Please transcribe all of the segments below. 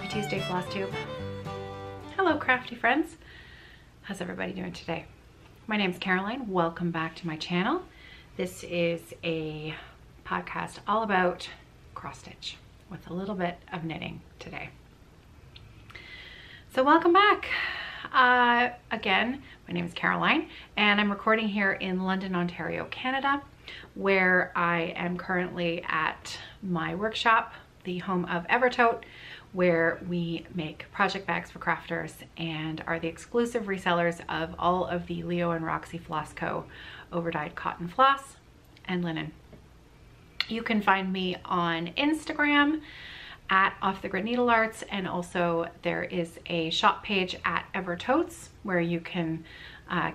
Tuesday Flosstube. Hello crafty friends. How's everybody doing today? My name is Caroline. Welcome back to my channel. This is a podcast all about cross stitch with a little bit of knitting today. So welcome back. Again, my name is Caroline and I'm recording here in London, Ontario, Canada, where I am currently at my workshop, the home of Evertote, where we make project bags for crafters and are the exclusive resellers of all of the Leo and Roxy Floss Co. overdyed cotton floss and linen. You can find me on Instagram at Off the Grid Needlearts, and also there is a shop page at Evertotes where you can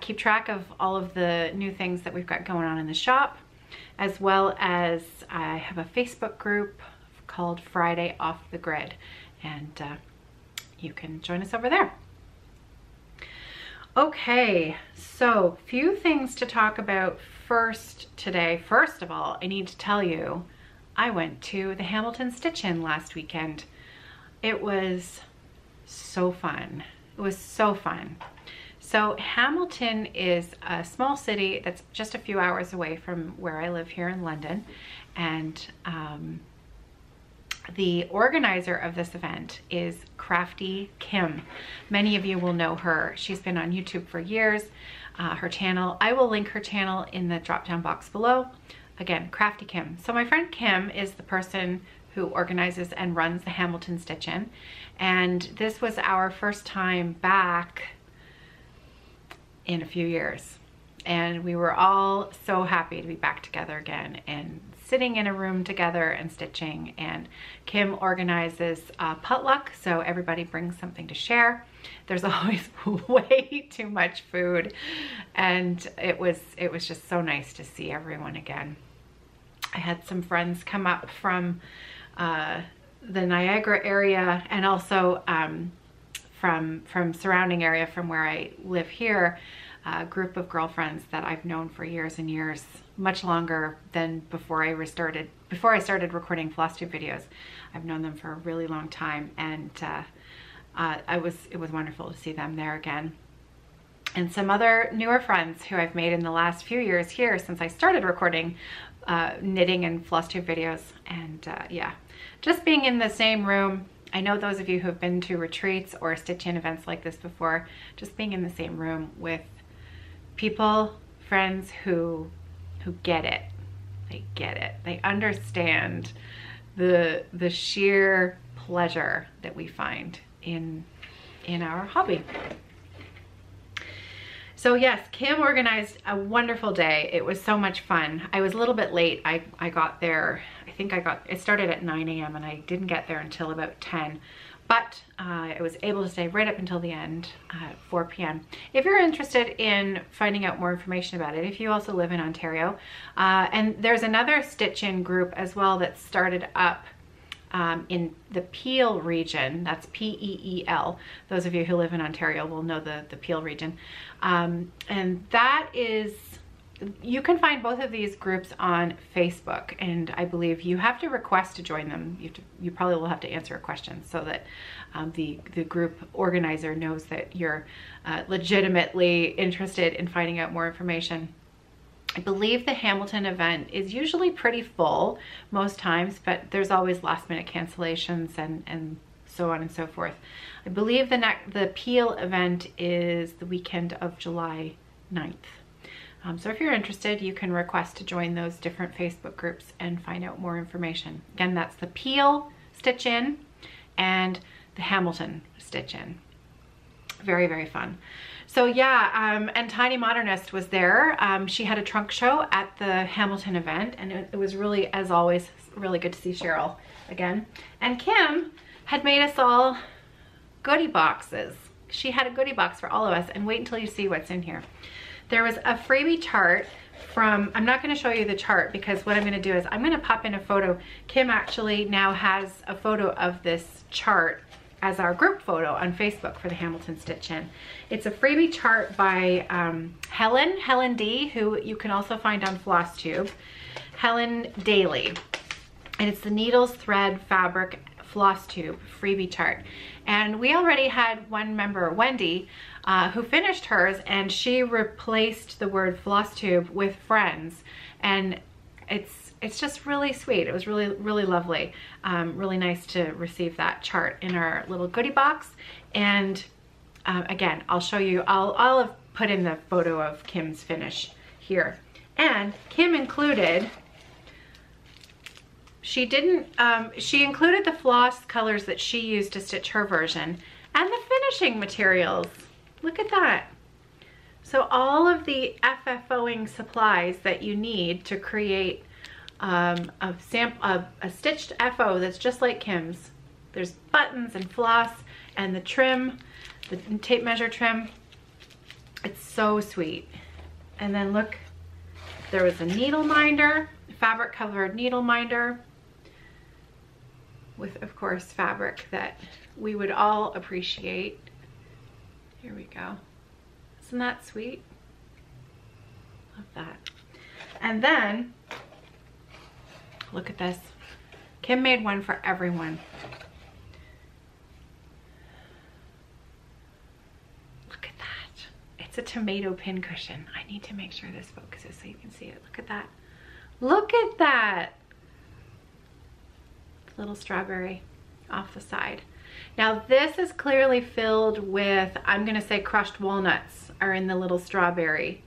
keep track of all of the new things that we've got going on in the shop, as well as I have a Facebook group called Friday Off the Grid, and you can join us over there. Okay, so few things to talk about first today. First of all, I need to tell you, I went to the Hamilton Stitch-In last weekend. It was so fun. It was so fun. So Hamilton is a small city that's just a few hours away from where I live here in London, and the organizer of this event is Crafty Kim. Many of you will know her. She's been on YouTube for years. Her channel, I will link her channel in the drop down box below. Again, Crafty Kim. So my friend Kim is the person who organizes and runs the Hamilton Stitch-In, and this was our first time back in a few years, and we were all so happy to be back together again and sitting in a room together and stitching. And Kim organizes potluck, so everybody brings something to share. There's always way too much food, and it was just so nice to see everyone again. I had some friends come up from the Niagara area, and also from surrounding area from where I live here, a group of girlfriends that I've known for years and years, much longer than before I started recording Flosstube videos. I've known them for a really long time, and it was wonderful to see them there again. And some other newer friends who I've made in the last few years here since I started recording knitting and Flosstube videos. And yeah, just being in the same room. I know those of you who have been to retreats or stitch-in events like this before, just being in the same room with people, friends who get it. They get it. They understand the sheer pleasure that we find in our hobby. So yes, Kim organized a wonderful day. It was so much fun. I was a little bit late. I got there, it started at 9 a.m. and I didn't get there until about 10. But I was able to stay right up until the end, 4 p.m. If you're interested in finding out more information about it, if you also live in Ontario, and there's another stitch-in group as well that started up in the Peel region. That's P-E-E-L. Those of you who live in Ontario will know the Peel region. And that is, you can find both of these groups on Facebook, and I believe you have to request to join them. You probably will have to answer a question so that the group organizer knows that you're legitimately interested in finding out more information. I believe the Hamilton event is usually pretty full most times, but there's always last minute cancellations and so on and so forth. I believe the Peel event is the weekend of July 9th. So if you're interested, you can request to join those different Facebook groups and find out more information. Again, that's the Peel Stitch-In and the Hamilton Stitch-In. Very, very fun. So yeah, and Tiny Modernist was there. She had a trunk show at the Hamilton event, and it was really, as always, really good to see Cheryl again. And Kim had made us all goodie boxes. She had a goodie box for all of us, and wait until you see what's in here. There was a freebie chart from, I'm not going to show you the chart because what I'm going to do is I'm going to pop in a photo. Kim actually now has a photo of this chart as our group photo on Facebook for the Hamilton Stitch-In. It's a freebie chart by Helen D, who you can also find on Flosstube, Helen Daily. And it's the needles, thread, fabric, Flosstube freebie chart. And we already had one member, Wendy, who finished hers, and she replaced the word Flosstube with friends. And it's just really sweet. It was really lovely. Really nice to receive that chart in our little goodie box. And again, I'll show you, I'll have put in the photo of Kim's finish here. And Kim included, she included the floss colors that she used to stitch her version and the finishing materials. Look at that. So all of the FFOing supplies that you need to create a stitched FO that's just like Kim's. There's buttons and floss and the trim, the tape measure trim. It's so sweet. And then look, there was a needle minder, fabric covered needle minder with, of course, fabric that we would all appreciate. Here we go. Isn't that sweet? Love that. And then, look at this. Kim made one for everyone. Look at that. It's a tomato pin cushion. I need to make sure this focuses so you can see it. Look at that. Look at that. Little strawberry off the side. Now this is clearly filled with, I'm gonna say crushed walnuts are in the little strawberry.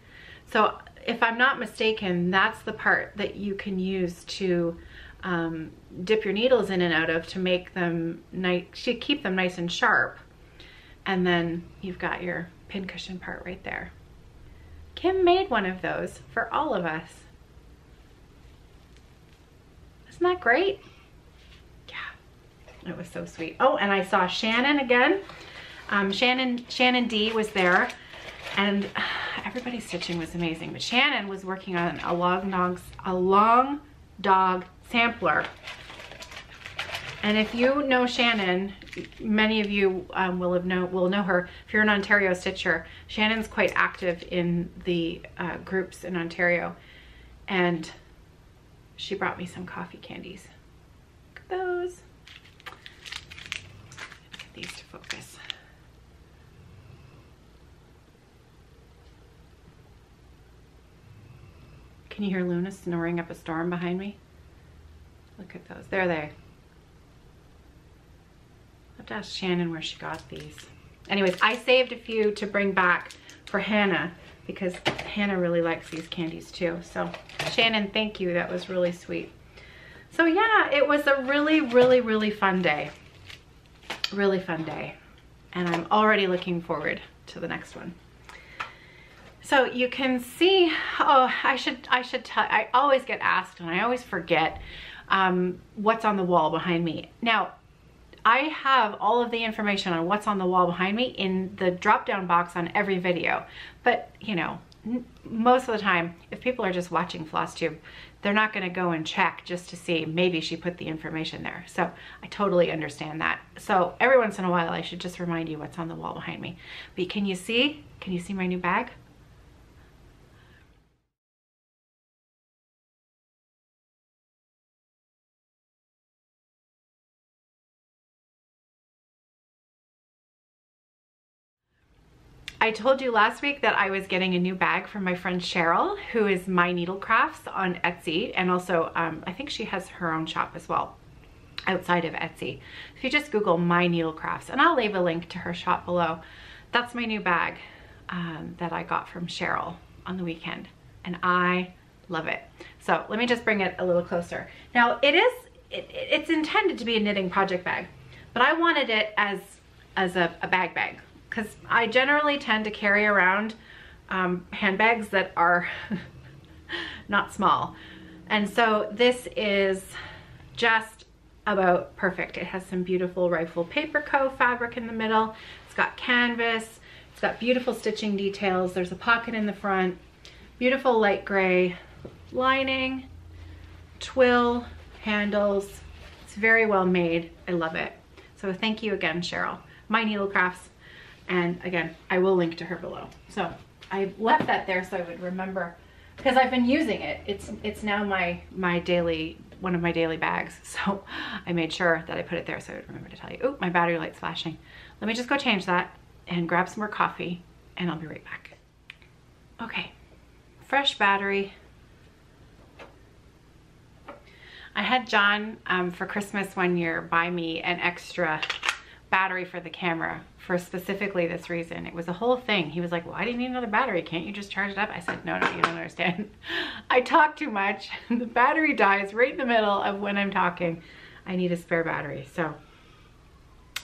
So if I'm not mistaken, that's the part that you can use to dip your needles in and out of to make them nice, keep them nice and sharp. And then you've got your pincushion part right there. Kim made one of those for all of us. Isn't that great? It was so sweet. Oh, and I saw Shannon again. Shannon D was there, and everybody's stitching was amazing. But Shannon was working on a long dog sampler. And if you know Shannon, many of you will know her. If you're an Ontario stitcher, Shannon's quite active in the groups in Ontario, and she brought me some coffee candies. Look at those. These to focus. Can you hear Luna snoring up a storm behind me? Look at those. There they are. I have to ask Shannon where she got these. Anyways, I saved a few to bring back for Hannah because Hannah really likes these candies too. So Shannon, thank you. That was really sweet. So yeah, it was a really fun day. Really fun day, and I'm already looking forward to the next one. So you can see, oh, I should tell, I always get asked and I always forget what's on the wall behind me. Now I have all of the information on what's on the wall behind me in the drop down box on every video, but you know, most of the time if people are just watching Flosstube, they're not going to go and check just to see maybe she put the information there. So I totally understand that. So every once in a while I should just remind you what's on the wall behind me. But can you see my new bag? I told you last week that I was getting a new bag from my friend Cheryl, who is My Needle Crafts on Etsy, and also I think she has her own shop as well outside of Etsy. If you just Google My Needle Crafts, and I'll leave a link to her shop below. That's my new bag that I got from Cheryl on the weekend, and I love it. So let me just bring it a little closer. Now it's intended to be a knitting project bag, but I wanted it as a bag. Because I generally tend to carry around handbags that are not small. And so this is just about perfect. It has some beautiful Rifle Paper Co. fabric in the middle. It's got canvas. It's got beautiful stitching details. There's a pocket in the front. Beautiful light gray lining, twill, handles. It's very well made. I love it. So thank you again, Cheryl. My Needle Crafts. And again, I will link to her below. So I left that there so I would remember, because I've been using it. It's now my daily one of my daily bags. So I made sure that I put it there so I would remember to tell you. Oh, my battery light's flashing. Let me just go change that and grab some more coffee and I'll be right back. Okay, fresh battery. I had John for Christmas one year buy me an extra battery for the camera for specifically this reason. It was a whole thing. He was like, why do you need another battery? Can't you just charge it up? I said, no, you don't understand. I talk too much. The battery dies right in the middle of when I'm talking. I need a spare battery. So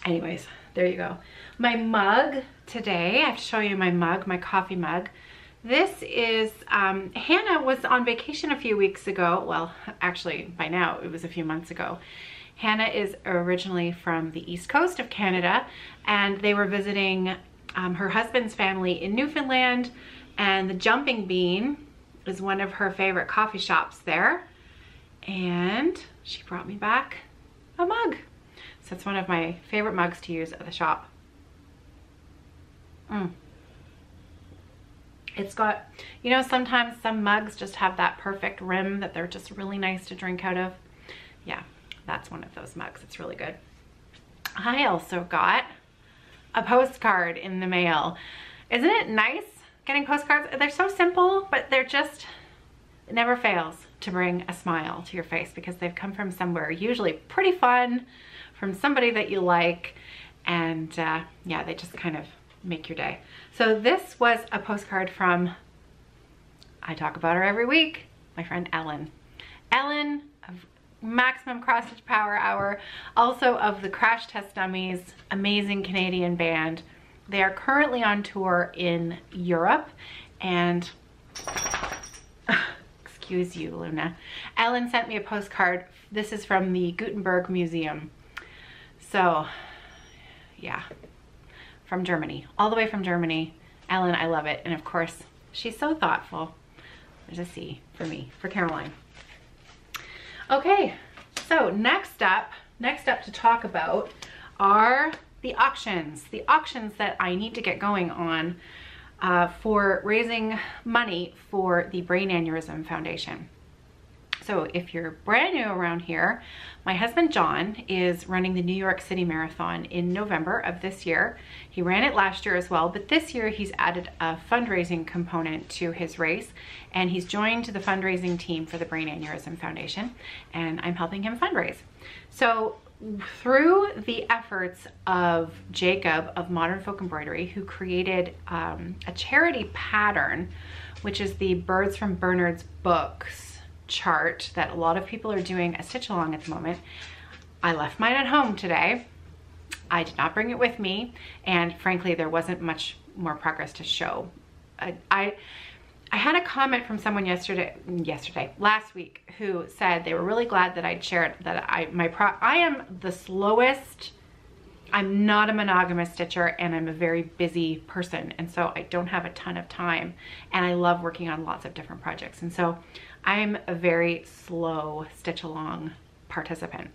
anyways, there you go. My mug today, I have to show you my mug, my coffee mug. This is, Hannah was on vacation a few weeks ago. Well, actually by now it was a few months ago. Hannah is originally from the East Coast of Canada and they were visiting her husband's family in Newfoundland, and the Jumping Bean is one of her favorite coffee shops there. And she brought me back a mug. So it's one of my favorite mugs to use at the shop. It's got, you know, sometimes some mugs just have that perfect rim that they're just really nice to drink out of. Yeah, that's one of those mugs. It's really good. I also got a postcard in the mail. Isn't it nice getting postcards? They're so simple, but they're just, it never fails to bring a smile to your face because they've come from somewhere usually pretty fun, from somebody that you like, and yeah, they just kind of make your day. So this was a postcard from, I talk about her every week, my friend Ellen. Ellen of Maximum Cross Stitch Power Hour, also of the Crash Test Dummies, amazing Canadian band. They are currently on tour in Europe, and excuse you, Luna. Ellen sent me a postcard. This is from the Gutenberg Museum. So yeah, from Germany, all the way from Germany. Ellen, I love it. And of course, she's so thoughtful. There's a C for me, for Caroline. Okay, so next up to talk about are the auctions that I need to get going on for raising money for the Brain Aneurysm Foundation. So if you're brand new around here, my husband John is running the New York City Marathon in November of this year. He ran it last year as well, but this year he's added a fundraising component to his race, and he's joined the fundraising team for the Brain Aneurysm Foundation, and I'm helping him fundraise. So through the efforts of Jacob of Modern Folk Embroidery, who created a charity pattern, which is the Birds from Bernard's Books chart that a lot of people are doing a stitch along at the moment. I left mine at home today. I did not bring it with me, and frankly there wasn't much more progress to show. I had a comment from someone last week, who said they were really glad that I'd shared that I am the slowest. I'm not a monogamous stitcher, and I'm a very busy person, and so I don't have a ton of time, and I love working on lots of different projects, and so I'm a very slow stitch along participant.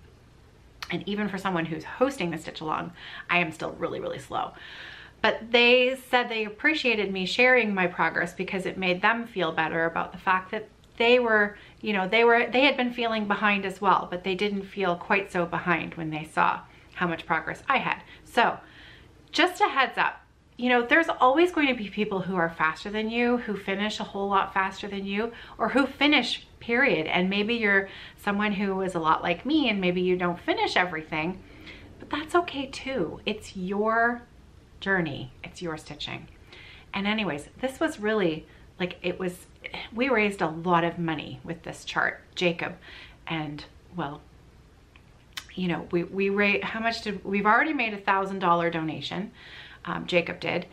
And even for someone who's hosting the stitch along, I am still really, really slow. But they said they appreciated me sharing my progress because it made them feel better about the fact that they were, you know, they had been feeling behind as well, but they didn't feel quite so behind when they saw how much progress I had. So just a heads up, you know, there's always going to be people who are faster than you, who finish a whole lot faster than you, or who finish, period. And maybe you're someone who is a lot like me, and maybe you don't finish everything, but that's okay too. It's your journey, it's your stitching. And anyways, this was really like, we raised a lot of money with this chart, Jacob, and well, you know, we raised, how much we've already made $1,000 donation. Jacob did,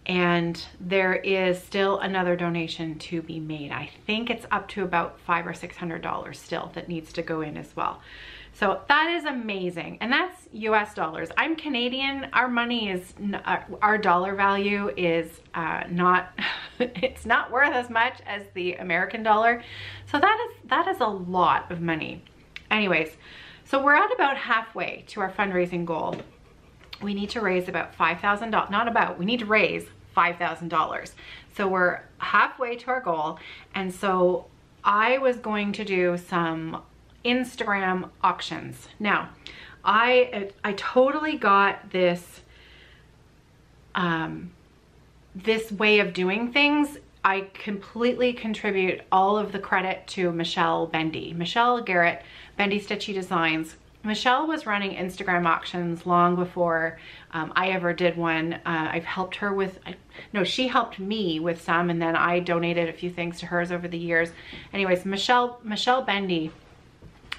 and there is still another donation to be made. I think it's up to about $500 or $600 still that needs to go in as well. So that is amazing, and that's US dollars. I'm Canadian. Our money is, our dollar value is not, it's not worth as much as the American dollar. So that is a lot of money. Anyways, so we're at about halfway to our fundraising goal. We need to raise about $5,000, we need to raise $5,000. So we're halfway to our goal. And so I was going to do some Instagram auctions. Now, I totally got this, this way of doing things. I completely contribute all of the credit to Michelle Bendy. Michelle Garrett, Bendy Stitchy Designs. Michelle was running Instagram auctions long before I ever did one. I've helped her with, no, she helped me with some, and then I donated a few things to hers over the years. Anyways, Michelle Bendy,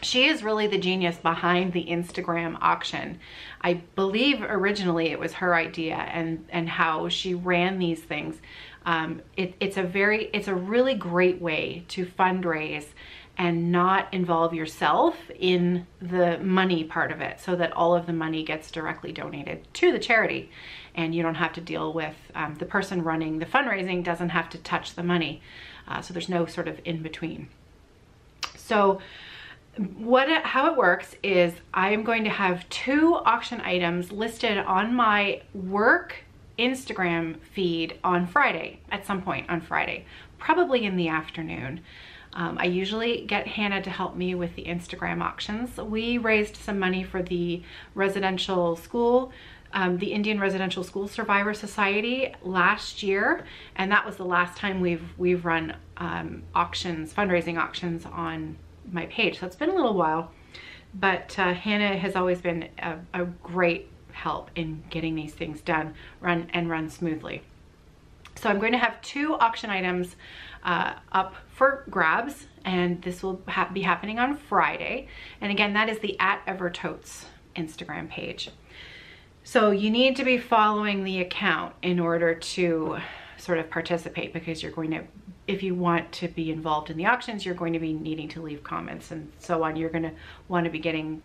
she is really the genius behind the Instagram auction. I believe originally it was her idea, and how she ran these things. It's a really great way to fundraise and not involve yourself in the money part of it, so that all of the money gets directly donated to the charity, and you don't have to deal with, the person running the fundraising doesn't have to touch the money. So there's no sort of in between. So how it works is I am going to have 2 auction items listed on my work Instagram feed on Friday, at some point on Friday, probably in the afternoon. I usually get Hannah to help me with the Instagram auctions. We raised some money for the residential school, the Indian Residential School Survivor Society last year, and that was the last time we've run auctions, fundraising auctions on my page. So it's been a little while, but Hannah has always been a great help in getting these things done, run smoothly. So I'm going to have 2 auction items up for grabs, and this will be happening on Friday. And again, that is the @Evertotes Instagram page. So you need to be following the account in order to sort of participate, because you're going to, if you want to be involved in the auctions, you're going to be needing to leave comments and so on. You're going to want to be getting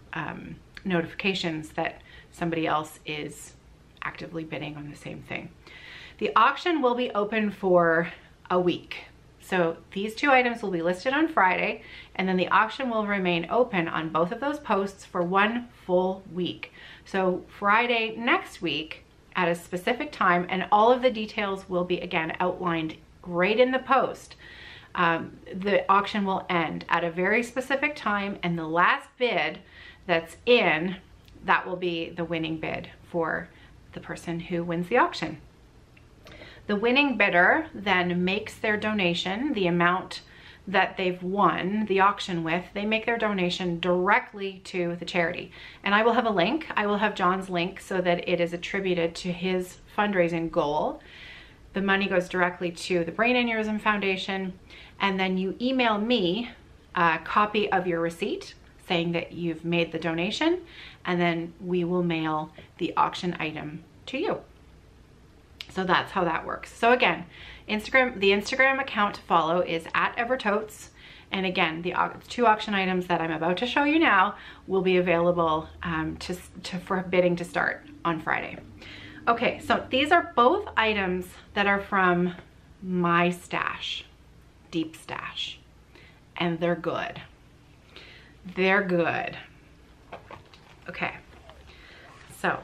notifications that somebody else is actively bidding on the same thing. The auction will be open for a week. So these 2 items will be listed on Friday, and then the auction will remain open on both of those posts for 1 full week. So Friday next week at a specific time, and all of the details will be again outlined right in the post. The auction will end at a very specific time, and the last bid that's in, that will be the winning bid for the person who wins the auction. The winning bidder then makes their donation, the amount that they've won the auction with, they make their donation directly to the charity. And I will have a link, I will have John's link, so that it is attributed to his fundraising goal. The money goes directly to the Brain Aneurysm Foundation, and then you email me a copy of your receipt saying that you've made the donation, and then we will mail the auction item to you. So that's how that works. So again, the Instagram account to follow is @Evertotes. And again, the 2 auction items that I'm about to show you now will be available for bidding to start on Friday. Okay, so these are both items that are from my stash, deep stash, and they're good. They're good. Okay, so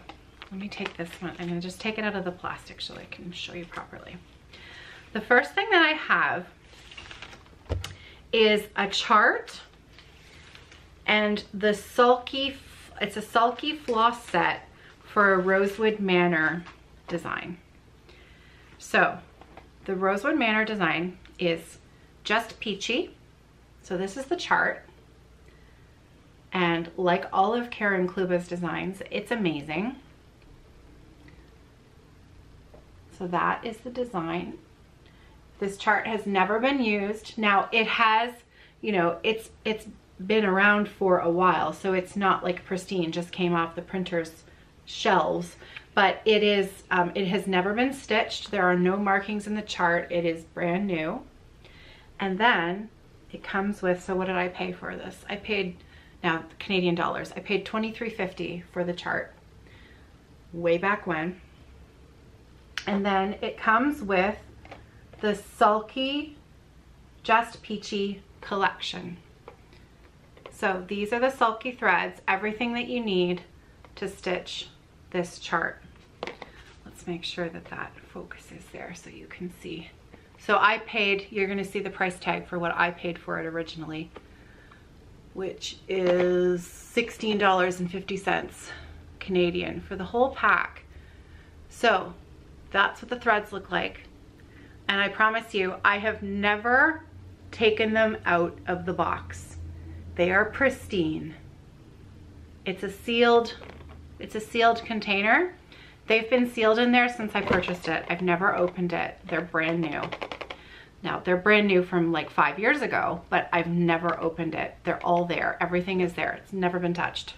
let me take this one. I'm gonna just take it out of the plastic so I can show you properly. The first thing that I have is a chart and the it's a sulky floss set for a Rosewood Manor design. So the Rosewood Manor design is just peachy. So this is the chart. And like all of Karen Kluba's designs, it's amazing. So that is the design. This chart has never been used. Now it has, you know, it's been around for a while, so it's not like pristine, just came off the printer's shelves, but it is, it has never been stitched. There are no markings in the chart. It is brand new. And then it comes with, so what did I pay for this? I paid, now Canadian dollars, I paid $23.50 for the chart way back when. And then it comes with the Sulky Just Peachy collection. So these are the sulky threads, everything that you need to stitch this chart. Let's make sure that that focuses there so you can see. So I paid, you're gonna see the price tag for what I paid for it originally. which is $16.50 Canadian for the whole pack. So that's what the threads look like. And I promise you, I have never taken them out of the box. They are pristine. It's a sealed container. They've been sealed in there since I purchased it. I've never opened it. They're brand new. Now, they're brand new from like 5 years ago, but I've never opened it. They're all there. Everything is there. It's never been touched.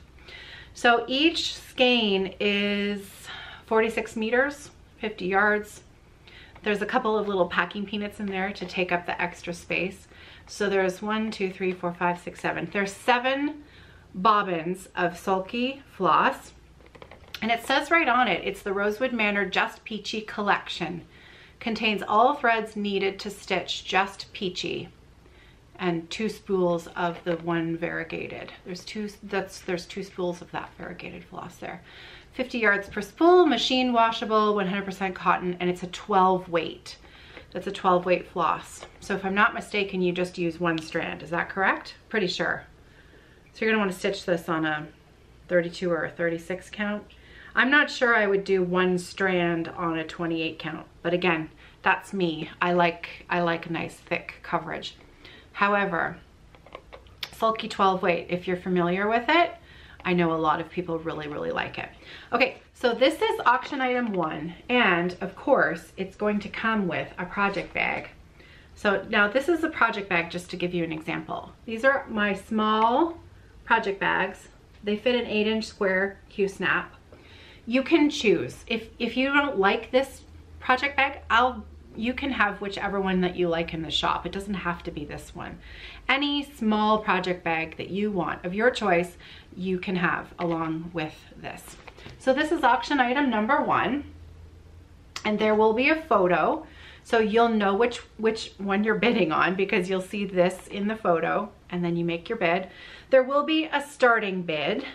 So each skein is 46 meters, 50 yards. There's a couple of little packing peanuts in there to take up the extra space. So there's 1, 2, 3, 4, 5, 6, 7. There's 7 bobbins of sulky floss. And it says right on it, it's the Rosewood Manor Just Peachy collection. Contains all threads needed to stitch Just Peachy. And 2 spools of the one variegated. There's two spools of that variegated floss there. 50 yards per spool, machine washable, 100% cotton, and it's a 12 weight. That's a 12 weight floss. So if I'm not mistaken, you just use 1 strand. Is that correct? Pretty sure. So you're gonna want to stitch this on a 32 or a 36 count. I'm not sure I would do 1 strand on a 28 count, but again, that's me. I like a nice thick coverage. However, sulky 12 weight, if you're familiar with it, I know a lot of people really, really like it. Okay, so this is auction item 1, and of course, it's going to come with a project bag. So now this is a project bag, just to give you an example. These are my small project bags. They fit an 8-inch square Q-snap. You can choose. If you don't like this project bag, you can have whichever one that you like in the shop. It doesn't have to be this one. Any small project bag that you want of your choice, you can have along with this. So this is auction item number 1, and there will be a photo, so you'll know which one you're bidding on, because you'll see this in the photo and then you make your bid. There will be a starting bid.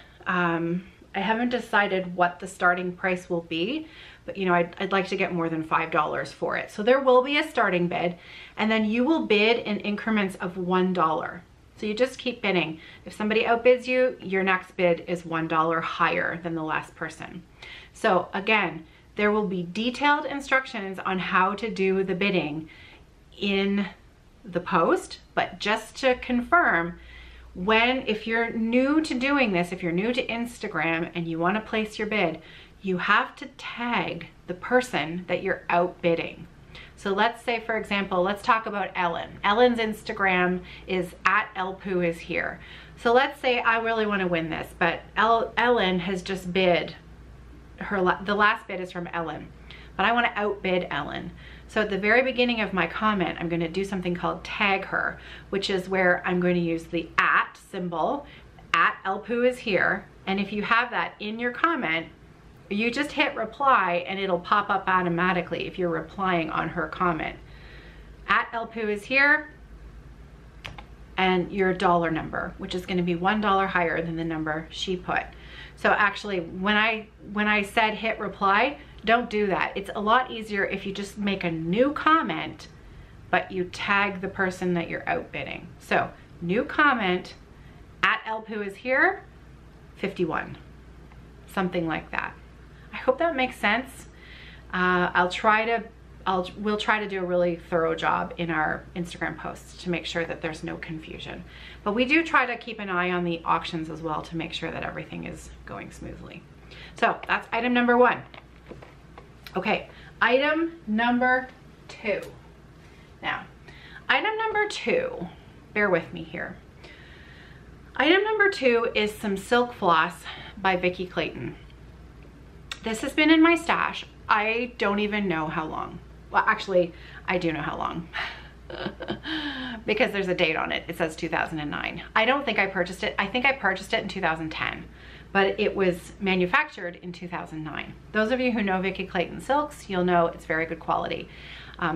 I haven't decided what the starting price will be, but you know, I'd like to get more than $5 for it. So there will be a starting bid, and then you will bid in increments of $1. So you just keep bidding. If somebody outbids you, your next bid is $1 higher than the last person. So again, there will be detailed instructions on how to do the bidding in the post, but just to confirm, if you're new to doing this, if you're new to Instagram and you want to place your bid, you have to tag the person that you're outbidding. So let's say, for example, let's talk about Ellen. Ellen's Instagram is @elpooishere. So let's say I really want to win this, but Ellen has just bid, the last bid is from Ellen, but I want to outbid Ellen. So at the very beginning of my comment, I'm going to do something called tag her, which is where I'm going to use the @ symbol, @elpooishere. And if you have that in your comment, you just hit reply and it'll pop up automatically if you're replying on her comment. @elpooishere and your dollar number, which is going to be $1 higher than the number she put. So actually, when I said hit reply, don't do that. It's a lot easier if you just make a new comment, but you tag the person that you're outbidding. So new comment, @elpooishere 51, something like that. I hope that makes sense. We'll try to do a really thorough job in our Instagram posts to make sure that there's no confusion. But we do try to keep an eye on the auctions as well to make sure that everything is going smoothly. So that's item number 1. Okay, item number 2. Now, item number 2, bear with me here. Item number 2 is some silk floss by Vikki Clayton. This has been in my stash. I don't even know how long. Well, actually, I do know how long because there's a date on it. It says 2009. I don't think I purchased it. I think I purchased it in 2010, but it was manufactured in 2009. Those of you who know Vikki Clayton silks, you'll know it's very good quality.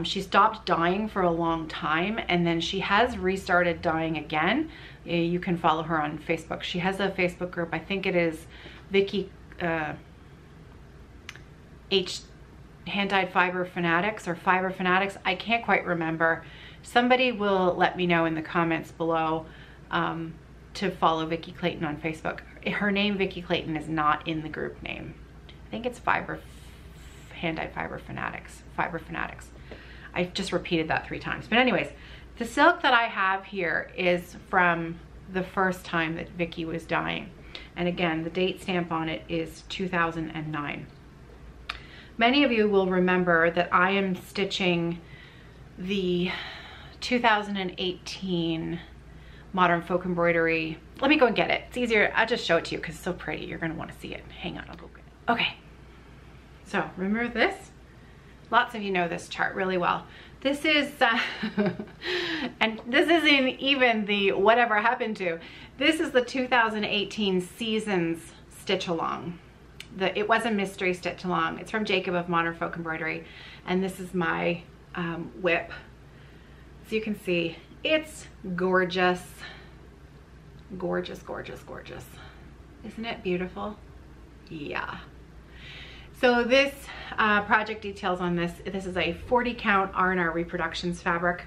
She stopped dyeing for a long time, and then she has restarted dyeing again. You can follow her on Facebook. She has a Facebook group. I think it is Vikki hand-dyed fiber fanatics or fiber fanatics. I can't quite remember. Somebody will let me know in the comments below to follow Vikki Clayton on Facebook. Her name, Vikki Clayton, is not in the group name. I think it's Hand-Dyed Fiber Fanatics. I just repeated that 3 times. But anyways, the silk that I have here is from the first time that Vikki was dyeing. And again, the date stamp on it is 2009. Many of you will remember that I am stitching the 2018 Modern Folk Embroidery. Let me go and get it. It's easier. I'll just show it to you because it's so pretty. You're going to want to see it. Hang on, I'll go get it. Okay. So remember this? Lots of you know this chart really well. This is, and this isn't even the whatever happened to. This is the 2018 seasons stitch along. It was a mystery stitch along. It's from Jacob of Modern Folk Embroidery. And this is my WIP. So you can see it's gorgeous. Gorgeous, gorgeous, gorgeous. Isn't it beautiful? Yeah. So this project details on this is a 40 count R&R Reproductions fabric.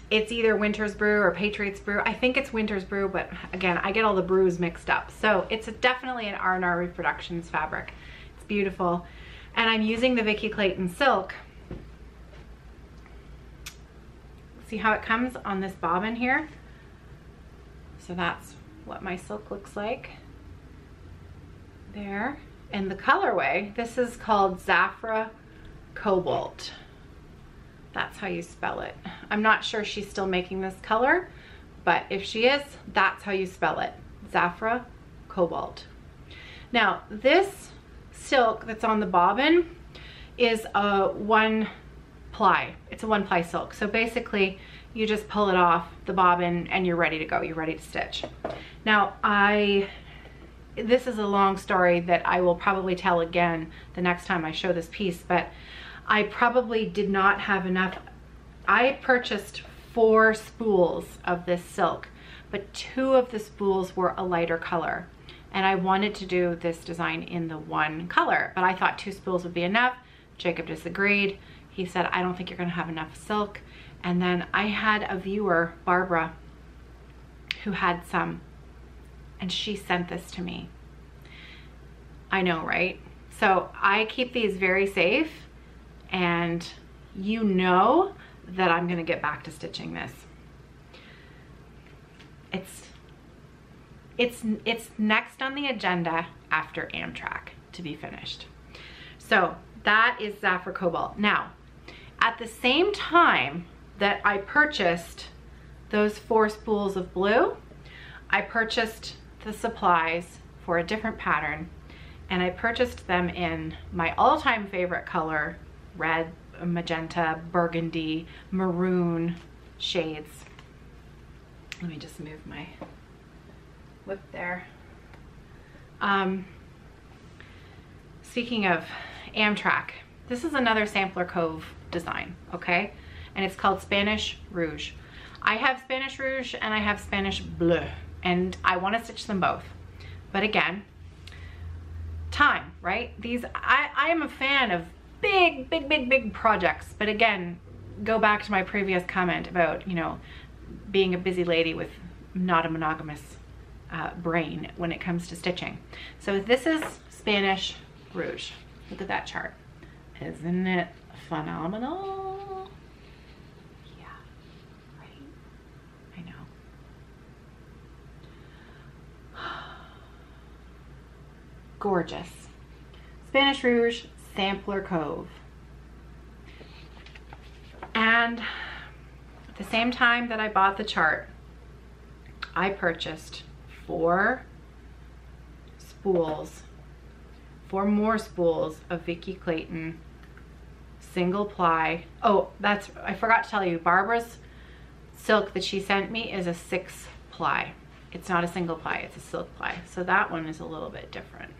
It's either Winter's Brew or Patriot's Brew. I think it's Winter's Brew, but again, I get all the brews mixed up. So it's definitely an R&R Reproductions fabric. It's beautiful. And I'm using the Vikki Clayton silk. See how it comes on this bobbin here? So that's what my silk looks like. There. And the colorway, this is called Zafra Cobalt. That's how you spell it. I'm not sure she's still making this color, but if she is, that's how you spell it. Zafra Cobalt. Now, this silk that's on the bobbin is a 1-ply. It's a 1-ply silk. So basically, you just pull it off the bobbin and you're ready to go. You're ready to stitch. Now, this is a long story that I will probably tell again the next time I show this piece, but I probably did not have enough. I purchased 4 spools of this silk, but 2 of the spools were a lighter color. And I wanted to do this design in the 1 color, but I thought 2 spools would be enough. Jacob disagreed. He said, I don't think you're gonna have enough silk. And then I had a viewer, Barbara, who had some, and she sent this to me. I know, right? So I keep these very safe, and you know that I'm gonna get back to stitching this. It's next on the agenda after Amtrak to be finished. So that is Zafra Cobalt. Now, at the same time that I purchased those 4 spools of blue, I purchased the supplies for a different pattern, and I purchased them in my all-time favorite color, red, magenta, burgundy, maroon shades. Let me just move my whip there. Speaking of Amtrak, this is another Sampler Cove design, okay? And it's called Spanish Rouge. I have Spanish Rouge and I have Spanish Bleu, and I want to stitch them both. But again, time, right? I am a fan of big projects, but again, go back to my previous comment about, you know, being a busy lady with not a monogamous brain when it comes to stitching. So this is Spanish Rouge. Look at that chart. Isn't it phenomenal? Yeah, right? I know. Gorgeous. Spanish Rouge, Sampler Cove. And at the same time that I bought the chart, I purchased 4 more spools of Vikki Clayton single ply. Oh, I forgot to tell you, Barbara's silk that she sent me is a 6-ply. It's not a single ply, it's a silk ply. So that one is a little bit different.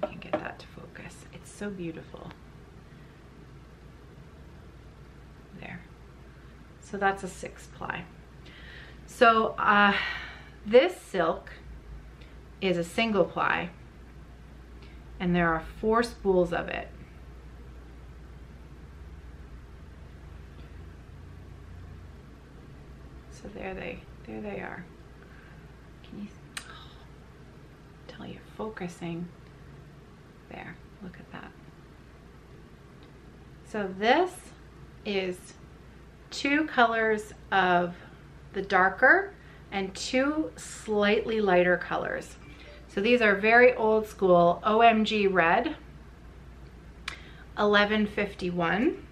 I can get that to focus. It's so beautiful. There. So that's a 6-ply. So this silk is a single ply, and there are 4 spools of it. So there they are. Can you tell you focusing? There, look at that. So this is 2 colors of the darker and 2 slightly lighter colors. So these are very old school OMG red, 1151.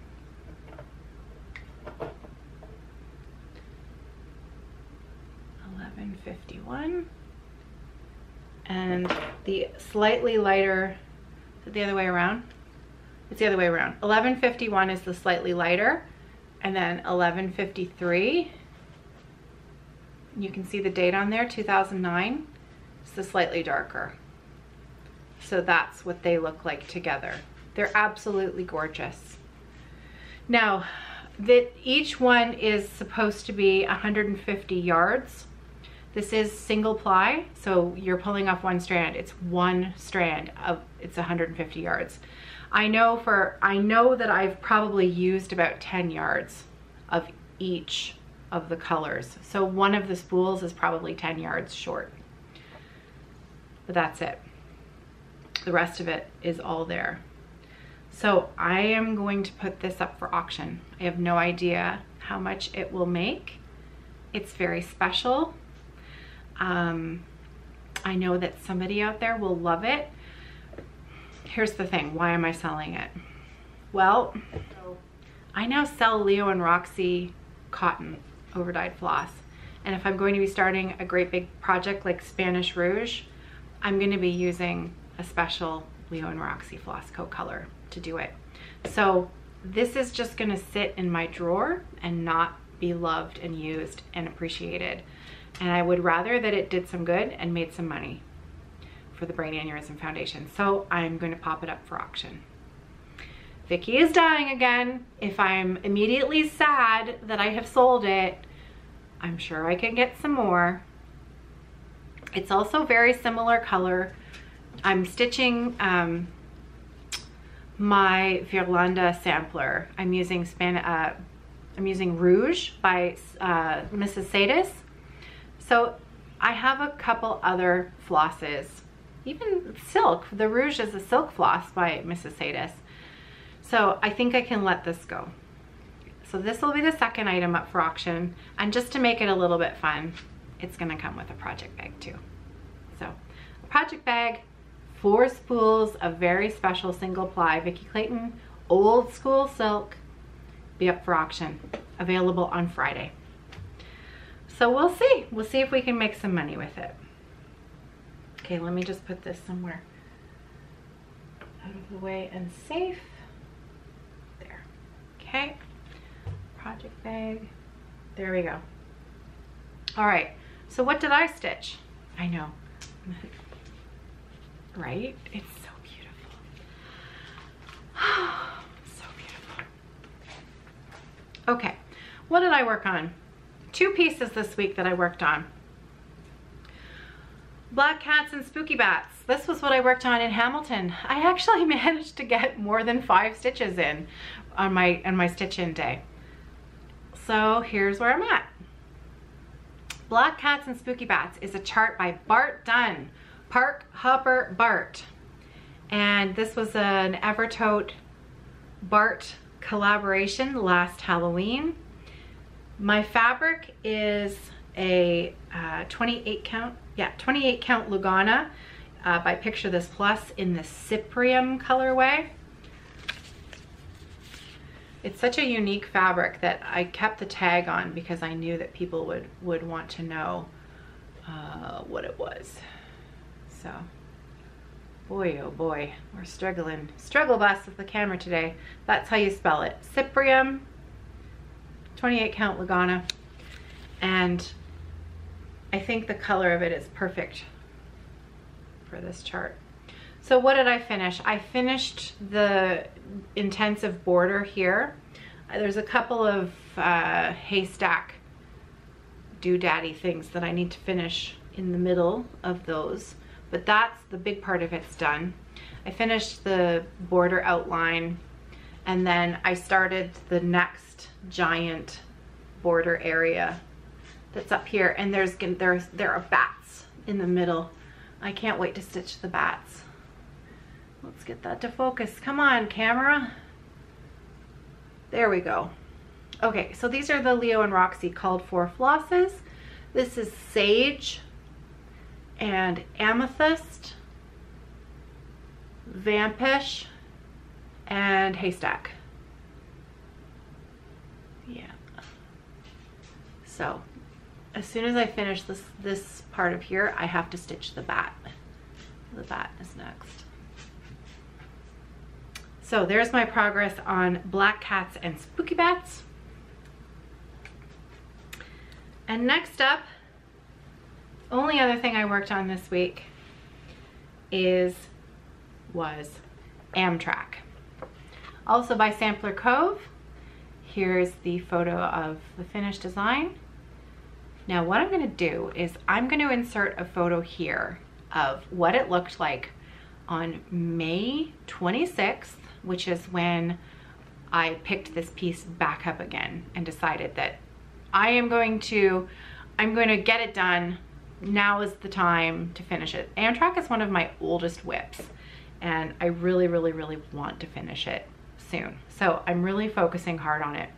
And the slightly lighter, is it the other way around? It's the other way around. 1151 is the slightly lighter, and then 1153, you can see the date on there, 2009, it's the slightly darker. So that's what they look like together. They're absolutely gorgeous. Now, that each one is supposed to be 150 yards. This is single ply, so you're pulling off 1 strand. It's 1 strand of, it's 150 yards. I know that I've probably used about 10 yards of each of the colors. So one of the spools is probably 10 yards short. But that's it. The rest of it is all there. So I am going to put this up for auction. I have no idea how much it will make. It's very special. I know that somebody out there will love it. Here's the thing, why am I selling it? Well, I now sell Leo and Roxy cotton overdyed floss. And if I'm going to be starting a great big project like Spanish Rouge, I'm going to be using a special Leo and Roxy floss coat color to do it. So this is just going to sit in my drawer and not be loved and used and appreciated. And I would rather that it did some good and made some money for the Brain Aneurysm Foundation. So I'm going to pop it up for auction. Vikki is dying again. If I'm immediately sad that I have sold it, I'm sure I can get some more. It's also very similar color. I'm stitching my Virlanda sampler. I'm using Rouge by Mrs. Sadis. So I have a couple other flosses, even silk. The Rouge is a silk floss by Mrs. Sadis. So I think I can let this go. So this will be the second item up for auction. And just to make it a little bit fun, it's gonna come with a project bag too. So a project bag, 4 spools of very special single ply Vikki Clayton old school silk, be up for auction, available on Friday. So we'll see if we can make some money with it. Okay, let me just put this somewhere out of the way and safe. There, okay. Project bag, there we go. All right, so what did I stitch? I know, right? It's so beautiful. So beautiful. Okay, what did I work on? 2 pieces this week that I worked on. Black cats and spooky bats. This was what I worked on in Hamilton. I actually managed to get more than 5 stitches in on my stitch in day. So here's where I'm at. Black cats and spooky bats is a chart by Bart Dunn, Park Hopper Bart. And this was an Evertote Bart collaboration last Halloween. My fabric is a 28 count Lugana by Picture This Plus in the Cyprium colorway. It's such a unique fabric that I kept the tag on because I knew that people would want to know what it was. So, boy oh boy, we're struggling. Struggle bus with the camera today. That's how you spell it. Cyprium, 28 count Lugana, and I think the color of it is perfect for this chart. So what did I finish? I finished the intensive border here. There's a couple of haystack doodaddy things that I need to finish in the middle of those, but that's the big part of it's done. I finished the border outline, and then I started the next giant border area that's up here, and there are bats in the middle. I can't wait to stitch the bats. Let's get that to focus. Come on, camera. There we go. Okay, so these are the Leo and Roxy called for flosses. This is Sage and Amethyst, Vampish, and Haystack. Yeah. So as soon as I finish this part of here, I have to stitch the bat. The bat is next. So there's my progress on black cats and spooky bats. And next up, only other thing I worked on this week was Amtrak. Also by Sampler Cove. Here's the photo of the finished design. Now what I'm gonna do is I'm gonna insert a photo here of what it looked like on May 26th, which is when I picked this piece back up again and decided that I'm going to get it done. Now is the time to finish it. Amtrak is one of my oldest WIPs, and I really, really, really want to finish it soon. So I'm really focusing hard on it.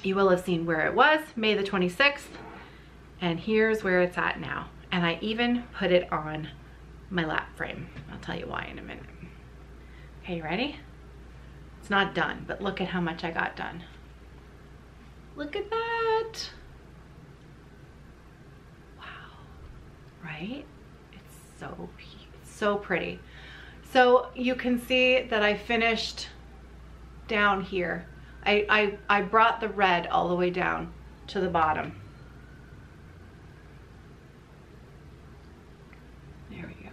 You will have seen where it was, May the 26th, and here's where it's at now. And I even put it on my lap frame. I'll tell you why in a minute. Okay, you ready? It's not done, but look at how much I got done. Look at that. Wow, right? It's so pretty. So you can see that I finished down here. I brought the red all the way down to the bottom. There we go.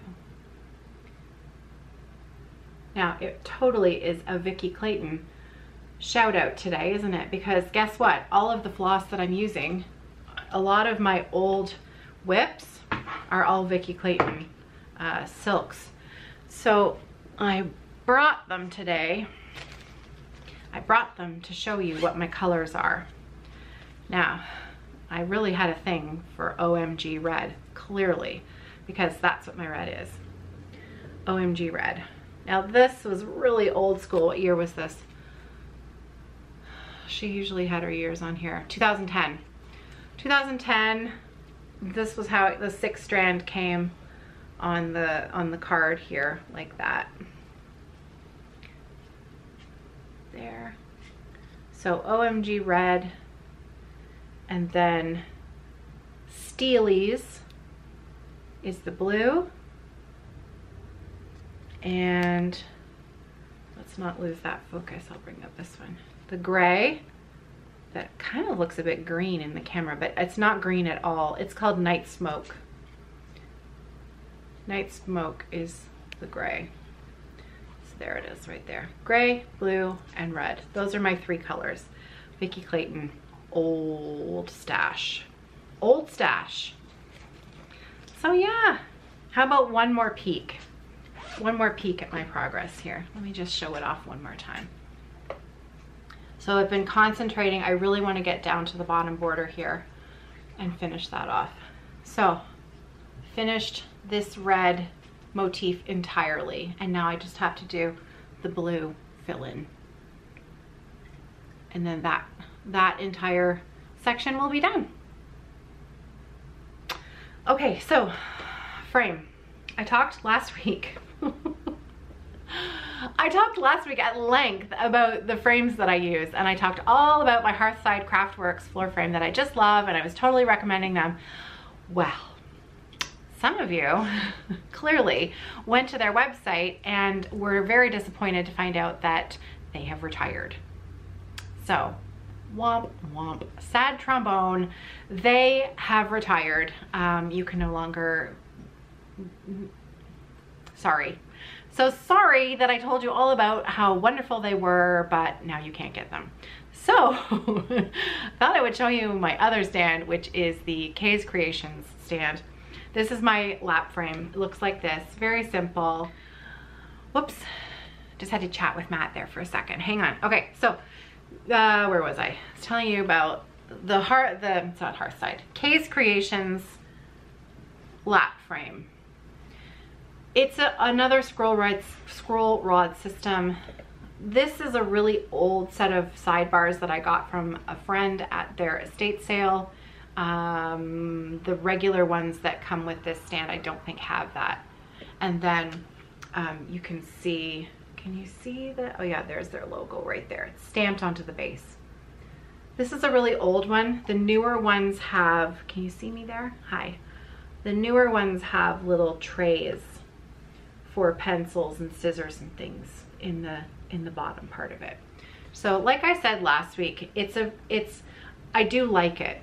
Now it totally is a Vikki Clayton shout out today, isn't it? Because guess what? All of the floss that I'm using, a lot of my old WIPs are all Vikki Clayton silks. So I brought them today. I brought them to show you what my colors are. Now, I really had a thing for OMG red, clearly, because that's what my red is. OMG red. Now this was really old school. What year was this? She usually had her years on here. 2010. 2010, this was how the 6 strand came on the card here, like that. There. So OMG red, and then Steely's is the blue, and let's not lose that focus. I'll bring up this one. The gray, that kind of looks a bit green in the camera, but it's not green at all. It's called Night Smoke. Night Smoke is the gray. So there it is right there. Gray, blue, and red. Those are my 3 colors. Vikki Clayton, old stash. Old stash. So yeah, how about one more peek? One more peek at my progress here. Let me just show it off one more time. So I've been concentrating. I really want to get down to the bottom border here and finish that off. So finished this red motif entirely, and now I just have to do the blue fill-in, and then that entire section will be done. Okay, so frame. I talked last week I talked last week at length about the frames that I use, and I talked all about my Hearthside Craftworks floor frame that I just love, and I was totally recommending them. Well, some of you clearly went to their website and were very disappointed to find out that they have retired. So, womp womp, sad trombone, they have retired. You can no longer, sorry. So sorry that I told you all about how wonderful they were, but now you can't get them. So, thought I would show you my other stand, which is the Kay's Creations stand. This is my lap frame. It looks like this, very simple. Whoops, just had to chat with Matt there for a second. Hang on. Okay, so where was I? I was telling you about it's not Hearthside, Kay's Creations lap frame. It's another scroll rod system. This is a really old set of sidebars that I got from a friend at their estate sale. The regular ones that come with this stand, I don't think have that. And then you can see, can you see that? Oh yeah, there's their logo right there. It's stamped onto the base. This is a really old one. The newer ones have, can you see me there? Hi. The newer ones have little trays for pencils and scissors and things in the bottom part of it. So like I said last week, I do like it.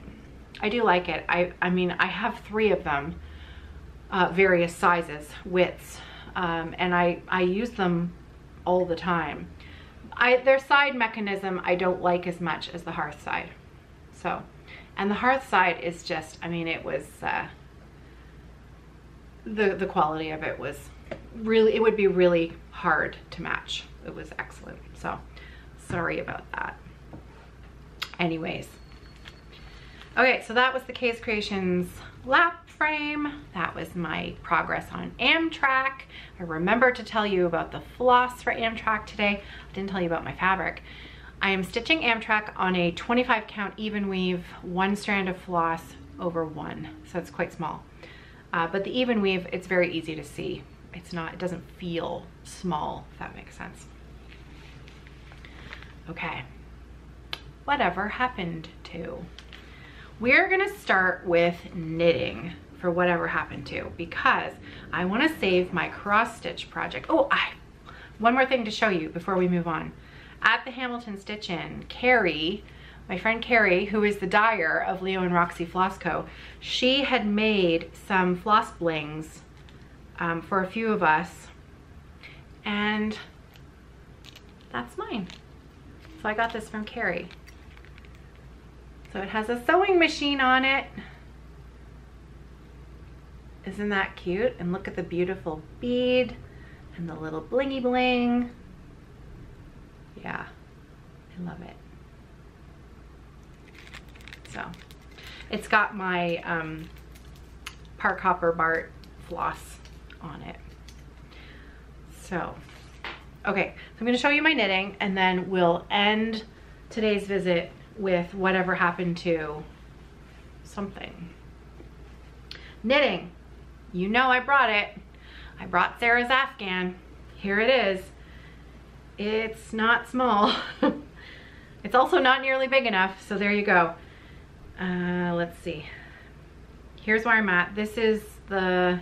I do like it. I mean, I have 3 of them, various sizes, widths, and I use them all the time. Their side mechanism I don't like as much as the hearth side. So, and the hearth side is just, I mean, it was, the quality of it was really, it would be really hard to match. It was excellent. So sorry about that. Anyways. Okay, so that was the Kay's Creations lap frame. That was my progress on Amtrak. I remembered to tell you about the floss for Amtrak today. I didn't tell you about my fabric. I am stitching Amtrak on a 25 count even weave, 1 strand of floss over 1. So it's quite small. But the even weave, it's very easy to see. It doesn't feel small, if that makes sense. Okay, whatever happened to? We're gonna start with knitting for whatever happened to, because I wanna save my cross stitch project. Oh, one more thing to show you before we move on. At the Hamilton Stitch In, Carrie, my friend Carrie, who is the dyer of Leo and Roxy Floss Co., she had made some floss blings for a few of us, and that's mine. So I got this from Carrie. So it has a sewing machine on it. Isn't that cute? And look at the beautiful bead and the little blingy bling. Yeah, I love it. So it's got my Park Hopper Bart floss on it. So, okay, so I'm gonna show you my knitting, and then we'll end today's visit with whatever happened to something. Knitting, you know I brought it. I brought Sarah's Afghan. Here it is. It's not small. It's also not nearly big enough, so there you go. Let's see. Here's where I'm at. This is the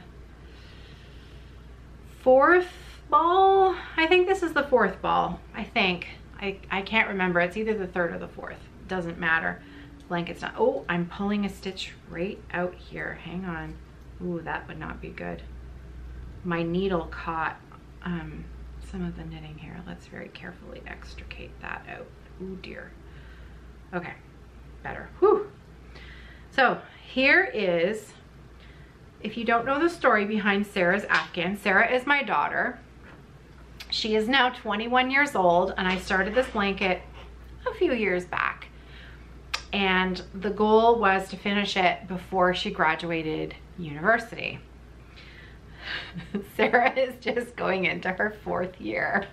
4th ball. I think this is the 4th ball. I think. I can't remember. It's either the 3rd or the 4th. Doesn't matter. Blanket's not. Oh, I'm pulling a stitch right out here. Hang on. Ooh, that would not be good. My needle caught some of the knitting here. Let's very carefully extricate that out. Ooh dear. Okay, better. Whew. So here is, if you don't know the story behind Sarah's Afghan, Sarah is my daughter. She is now 21 years old, and I started this blanket a few years back. And the goal was to finish it before she graduated university. Sarah is just going into her 4th year.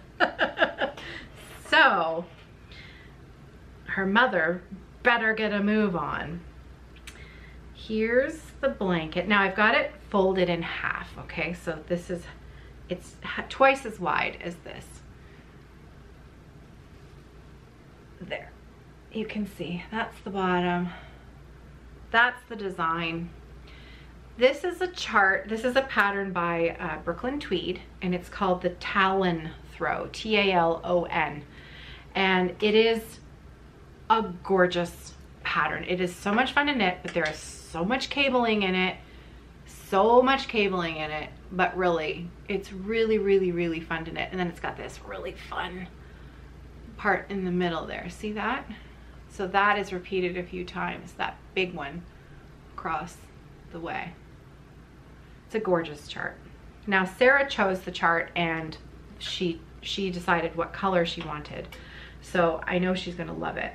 So her mother better get a move on. Here's the blanket. Now I've got it folded in half, okay? So this is, it's twice as wide as this. There. You can see, that's the bottom. That's the design. This is a chart, this is a pattern by Brooklyn Tweed, and it's called the Talon Throw, T-A-L-O-N. And it is a gorgeous pattern. It is so much fun to knit, but there is so much cabling in it, but really, it's really, really, really fun to knit. And then it's got this really fun part in the middle there. See that? So that is repeated a few times, that big one across the way. It's a gorgeous chart. Now Sarah chose the chart, and she decided what color she wanted. So I know she's gonna love it.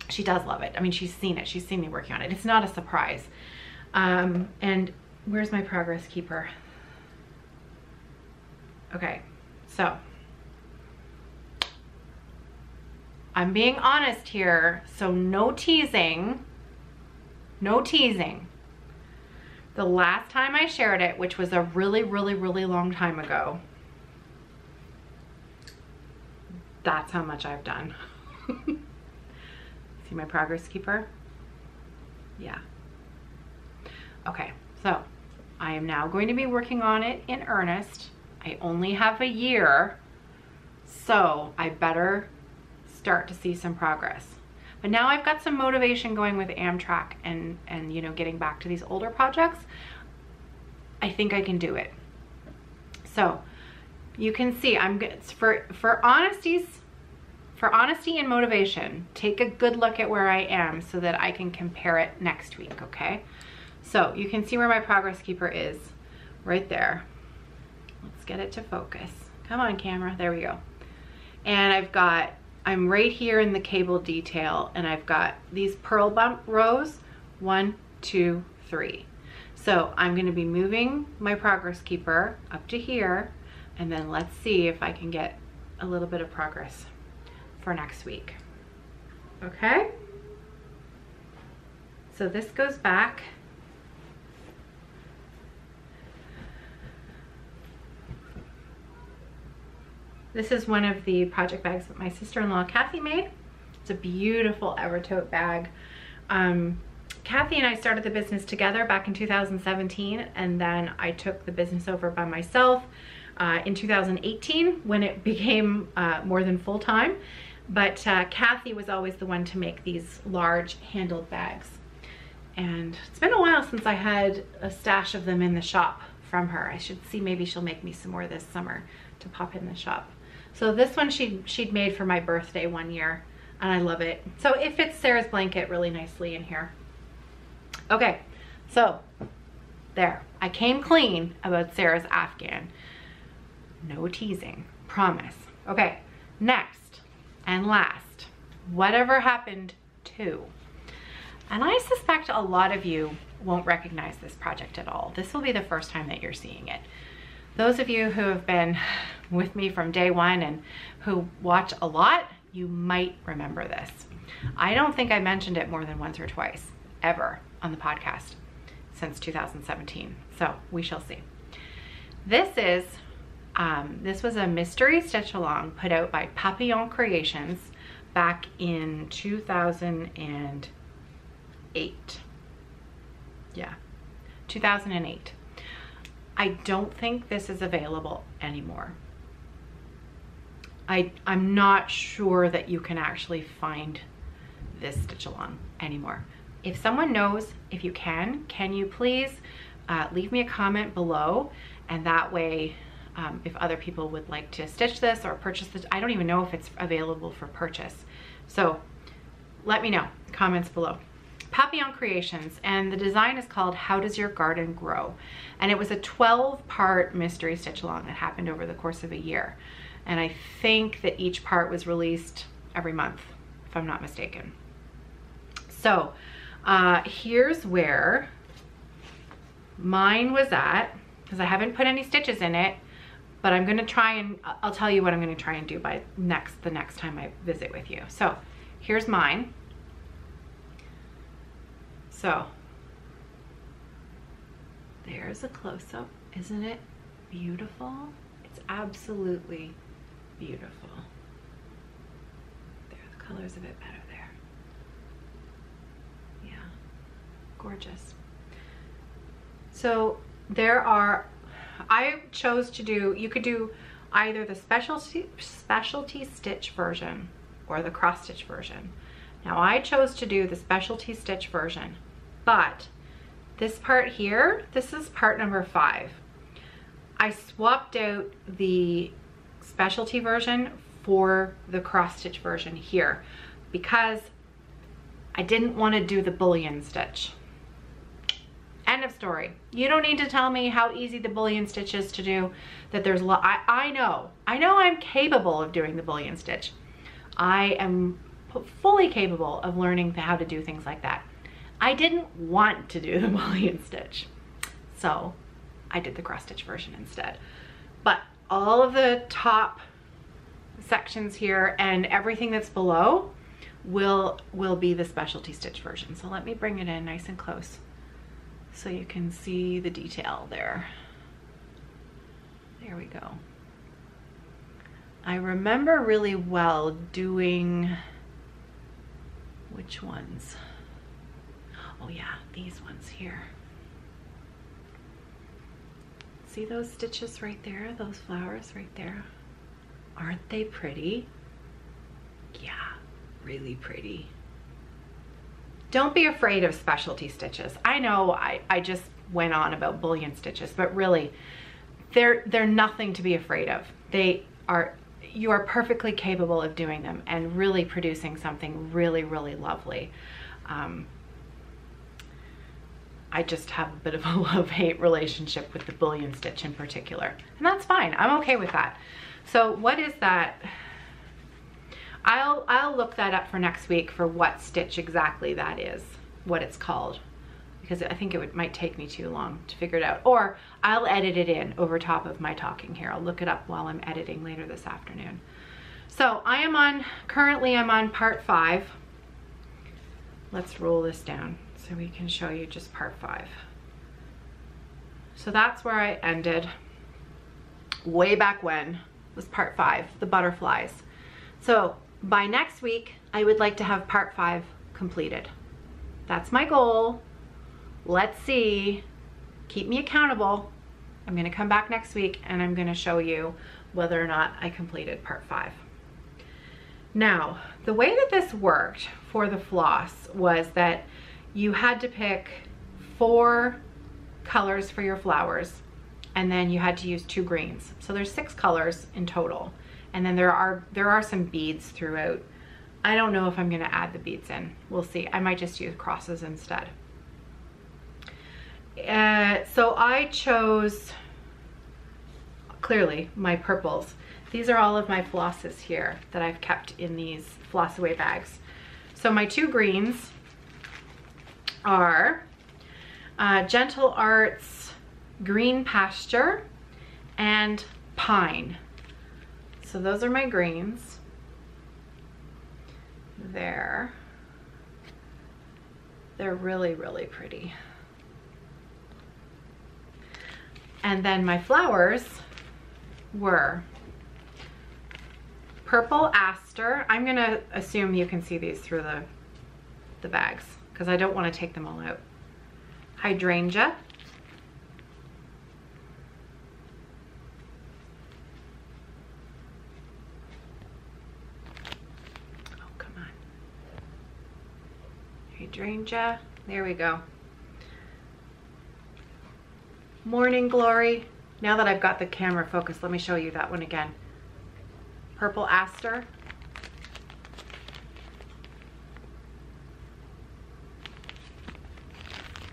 She does love it. I mean, she's seen it. She's seen me working on it. It's not a surprise. And where's my progress keeper? Okay, so I'm being honest here, so no teasing, no teasing. The last time I shared it, which was a really, really, really long time ago, that's how much I've done. See my progress keeper? Yeah. Okay, so I am now going to be working on it in earnest. I only have a year, so I better start to see some progress. But now I've got some motivation going with Amtrak and you know, getting back to these older projects. I think I can do it. So you can see I'm good for honesty and motivation. Take a good look at where I am so that I can compare it next week, okay? So you can see where my progress keeper is right there. Let's get it to focus. Come on, camera. There we go. And I'm right here in the cable detail, and I've got these purl bump rows, 1, 2, 3. So I'm going to be moving my progress keeper up to here, and then let's see if I can get a little bit of progress for next week. Okay? So this goes back. This is one of the project bags that my sister-in-law Kathy made. It's a beautiful Evertote bag. Kathy and I started the business together back in 2017, and then I took the business over by myself in 2018 when it became more than full-time. But Kathy was always the one to make these large handled bags. And it's been a while since I had a stash of them in the shop from her. I should see, maybe she'll make me some more this summer to pop in the shop. So this one she'd made for my birthday one year, and I love it. So it fits Sarah's blanket really nicely in here. Okay, so there. I came clean about Sarah's Afghan. No teasing, promise. Okay, next and last, whatever happened to. And I suspect a lot of you won't recognize this project at all. This will be the first time that you're seeing it. Those of you who have been with me from day one and who watch a lot, you might remember this. I don't think I mentioned it more than once or twice, ever, on the podcast since 2017. So we shall see. This was a mystery stitch along put out by Papillon Creations back in 2008. Yeah, 2008. I don't think this is available anymore. I'm not sure that you can actually find this stitch along anymore. If someone knows, if you can you please leave me a comment below, and that way if other people would like to stitch this or purchase this, I don't even know if it's available for purchase. So let me know, comments below. Papillon Creations, and the design is called How Does Your Garden Grow? And it was a 12-part mystery stitch along that happened over the course of a year. And I think that each part was released every month, if I'm not mistaken. So here's where mine was at, because I haven't put any stitches in it, but I'm gonna try and, I'll tell you what I'm gonna try and do by the next time I visit with you. So here's mine. So there's a close-up. Isn't it beautiful? It's absolutely beautiful. There, the color's a bit better there. Yeah, gorgeous. So there are, I chose to do, you could do either the specialty stitch version or the cross stitch version. Now I chose to do the specialty stitch version, but this part here, this is part number 5. I swapped out the specialty version for the cross stitch version here because I didn't want to do the bullion stitch. End of story. You don't need to tell me how easy the bullion stitch is to do, that there's I know I'm capable of doing the bullion stitch. I am fully capable of learning how to do things like that. I didn't want to do the mullion stitch, so I did the cross stitch version instead. But all of the top sections here and everything that's below will be the specialty stitch version. So let me bring it in nice and close so you can see the detail there. There we go. I remember really well doing, which ones? Oh yeah, these ones here. See those stitches right there, those flowers right there? Aren't they pretty? Yeah, really pretty. Don't be afraid of specialty stitches. I know I just went on about bullion stitches, but really, they're nothing to be afraid of. You are perfectly capable of doing them and really producing something really, really lovely. I just have a bit of a love-hate relationship with the bullion stitch in particular, and that's fine. I'm okay with that. So what is that? I'll look that up for next week for what stitch exactly that is, what it's called, because I think it might take me too long to figure it out. Or I'll edit it in over top of my talking here. I'll look it up while I'm editing later this afternoon. So currently I'm on part 5. Let's roll this down so we can show you just part 5. So that's where I ended way back when, was part 5, the butterflies. So by next week, I would like to have part 5 completed. That's my goal. Let's see, keep me accountable. I'm gonna come back next week and I'm gonna show you whether or not I completed part 5. Now, the way that this worked for the floss was that you had to pick 4 colors for your flowers, and then you had to use 2 greens. So there's 6 colors in total. And then there are some beads throughout. I don't know if I'm gonna add the beads in. We'll see. I might just use crosses instead. So I chose, clearly, my purples. These are all of my flosses here that I've kept in these floss away bags. So my 2 greens are Gentle Arts Green Pasture and Pine. So those are my greens. They're really, really pretty. And then my flowers were Purple Aster. I'm gonna assume you can see these through the bags because I don't want to take them all out. Hydrangea. Oh, come on. Hydrangea. There we go. Morning Glory. Now that I've got the camera focused, let me show you that one again. Purple Aster.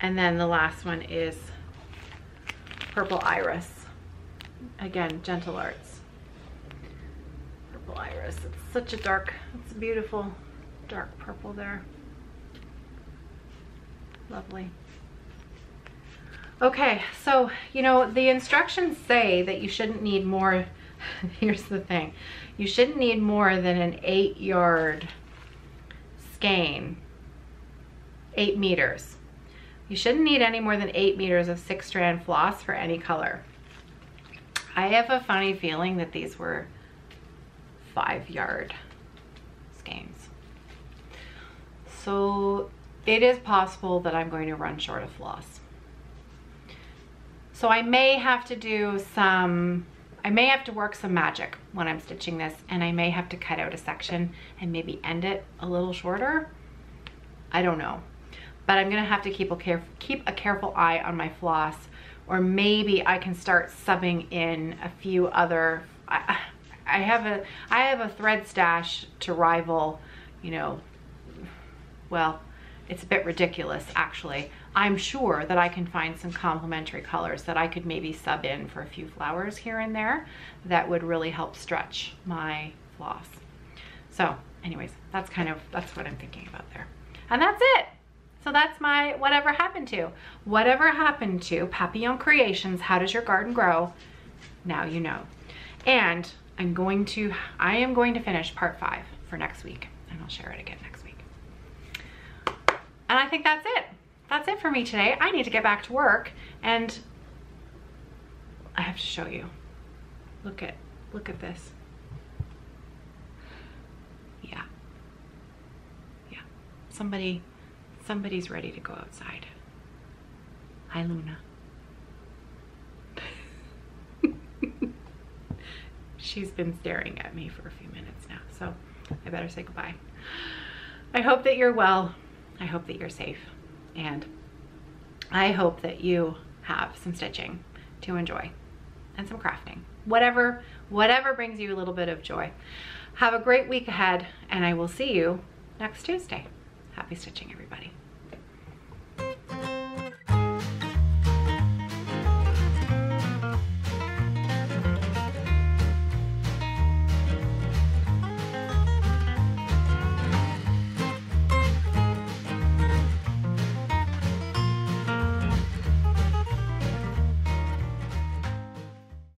And then the last one is Purple Iris. Again, Gentle Arts. Purple Iris. It's such a dark, it's a beautiful dark purple there. Lovely. Okay, so, you know, the instructions say that you shouldn't need more, here's the thing, you shouldn't need more than an 8-yard skein, 8 meters. You shouldn't need any more than 8 meters of 6-strand floss for any color. I have a funny feeling that these were 5-yard skeins. So it is possible that I'm going to run short of floss. So I may have to do I may have to work some magic when I'm stitching this, and I may have to cut out a section and maybe end it a little shorter. I don't know. But I'm gonna have to keep a careful eye on my floss, or maybe I can start subbing in a few other, I have a thread stash to rival, you know, well, it's a bit ridiculous actually. I'm sure that I can find some complementary colors that I could maybe sub in for a few flowers here and there that would really help stretch my floss. So anyways, that's what I'm thinking about there. And that's it. So that's my whatever happened to. Whatever happened to Papillon Creations, How Does Your Garden Grow? Now you know. And I am going to finish part 5 for next week, and I'll share it again next week. And I think that's it. That's it for me today. I need to get back to work, and I have to show you. Look at this. Yeah. Yeah. Somebody's ready to go outside. Hi, Luna. She's been staring at me for a few minutes now, so I better say goodbye. I hope that you're well. I hope that you're safe. And I hope that you have some stitching to enjoy and some crafting. Whatever brings you a little bit of joy. Have a great week ahead, and I will see you next Tuesday. Happy stitching, everybody.